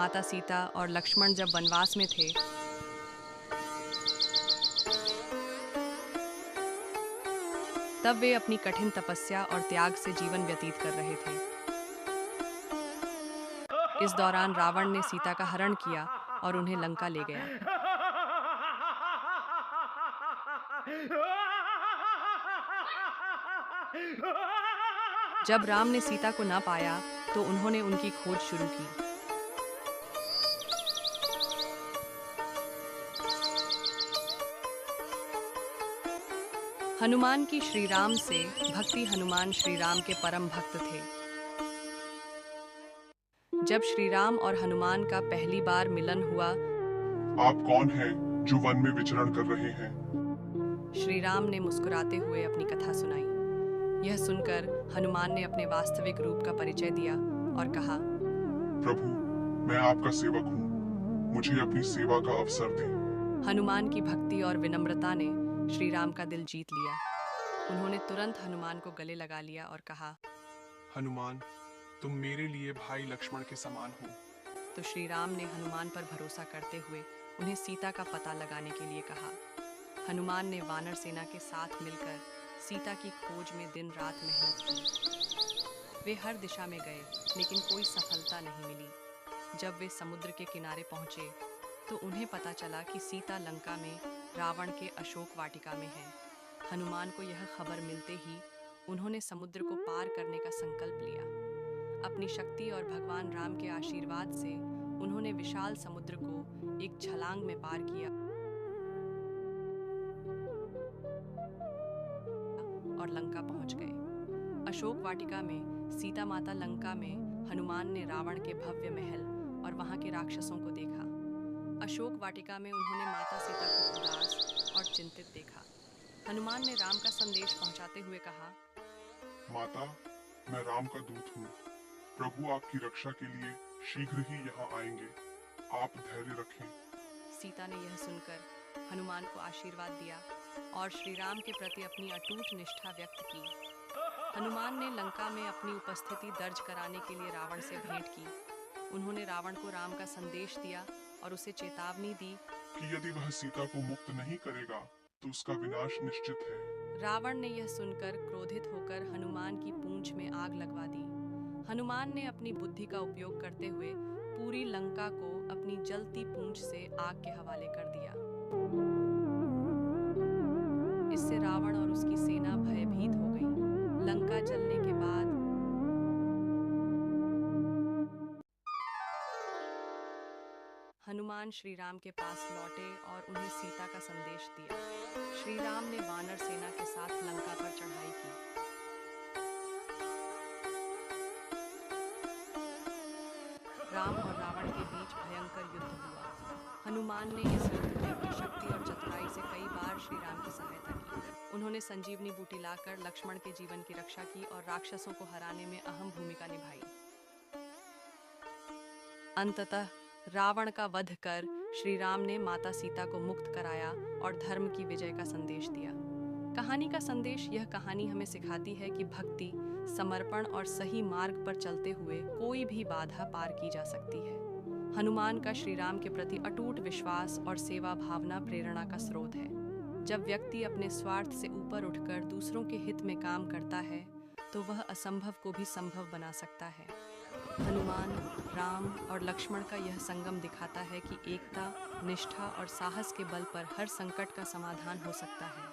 माता सीता और लक्ष्मण जब वनवास में थे, तब वे अपनी कठिन तपस्या और त्याग से जीवन व्यतीत कर रहे थे। इस दौरान रावण ने सीता का हरण किया और उन्हें लंका ले गया। जब राम ने सीता को ना पाया, तो उन्होंने उनकी खोज शुरू की। हनुमान की श्री राम से भक्ति। हनुमान श्री राम के परम भक्त थे। जब श्री राम और हनुमान का पहली बार मिलन हुआ, आप कौन हैं जो वन में विचरण कर रहे हैं? श्री राम ने मुस्कुराते हुए अपनी कथा सुनाई। यह सुनकर हनुमान ने अपने वास्तविक रूप का परिचय दिया और कहा, प्रभु, मैं आपका सेवक हूँ, मुझे अपनी सेवा का अवसर दें। हनुमान की भक्ति और विनम्रता ने श्री राम का दिल जीत लिया। उन्होंने तुरंत हनुमान को गले लगा लिया और कहा, हनुमान, तुम मेरे लिए भाई लक्ष्मण के समान हो। तो श्री राम ने हनुमान पर भरोसा करते हुए उन्हें सीता का पता लगाने के लिए कहा। हनुमान ने वानर सेना के साथ मिलकर सीता की खोज में दिन रात मेहनत की। वे हर दिशा में गए, लेकिन कोई सफलता नहीं मिली। जब वे समुद्र के किनारे पहुंचे, तो उन्हें पता चला कि सीता लंका में रावण के अशोक वाटिका में है। हनुमान को यह खबर मिलते ही उन्होंने समुद्र को पार करने का संकल्प लिया। अपनी शक्ति और भगवान राम के आशीर्वाद से उन्होंने विशाल समुद्र को एक छलांग में पार किया और लंका पहुंच गए। अशोक वाटिका में सीता माता लंका में हनुमान ने रावण के भव्य महल और वहां के राक्षसों को देखा। अशोक वाटिका में उन्होंने माता सीता को उदास और चिंतित देखा। हनुमान ने राम का संदेश पहुंचाते हुए कहा, माता, मैं राम का दूत हूँ। प्रभु आपकी रक्षा के लिए शीघ्र ही यहाँ आएंगे। आप धैर्य रखें। सीता ने यह सुनकर हनुमान को आशीर्वाद दिया और श्री राम के प्रति अपनी अटूट निष्ठा व्यक्त की। हनुमान ने लंका में अपनी उपस्थिति दर्ज कराने के लिए रावण से भेंट की। उन्होंने रावण को राम का संदेश दिया और उसे चेतावनी दी कि यदि वह सीता को मुक्त नहीं करेगा, तो उसका विनाश निश्चित है। रावण ने यह सुनकर क्रोधित होकर हनुमान की पूंछ में आग लगवा दी। हनुमान ने अपनी बुद्धि का उपयोग करते हुए पूरी लंका को अपनी जलती पूंछ से आग के हवाले कर दिया। इससे रावण और उसकी सेना भयभीत हो गई। लंका जलने के बाद हनुमान श्री राम के पास लौटे और उन्हें सीता का संदेश दिया। श्री राम ने वानर सेना के साथ लंका पर चढ़ाई की। राम और रावण के बीच भयंकर युद्ध हुआ। हनुमान ने इस युद्ध में अपनी शक्ति और चतुराई से कई बार श्री राम की सहायता की। उन्होंने संजीवनी बूटी लाकर लक्ष्मण के जीवन की रक्षा की और राक्षसों को हराने में अहम भूमिका निभाई। अंततः रावण का वध कर श्री राम ने माता सीता को मुक्त कराया और धर्म की विजय का संदेश दिया। कहानी का संदेश। यह कहानी हमें सिखाती है कि भक्ति, समर्पण और सही मार्ग पर चलते हुए कोई भी बाधा पार की जा सकती है। हनुमान का श्री राम के प्रति अटूट विश्वास और सेवा भावना प्रेरणा का स्रोत है। जब व्यक्ति अपने स्वार्थ से ऊपर उठकर दूसरों के हित में काम करता है, तो वह असंभव को भी संभव बना सकता है। हनुमान, राम और लक्ष्मण का यह संगम दिखाता है कि एकता, निष्ठा और साहस के बल पर हर संकट का समाधान हो सकता है।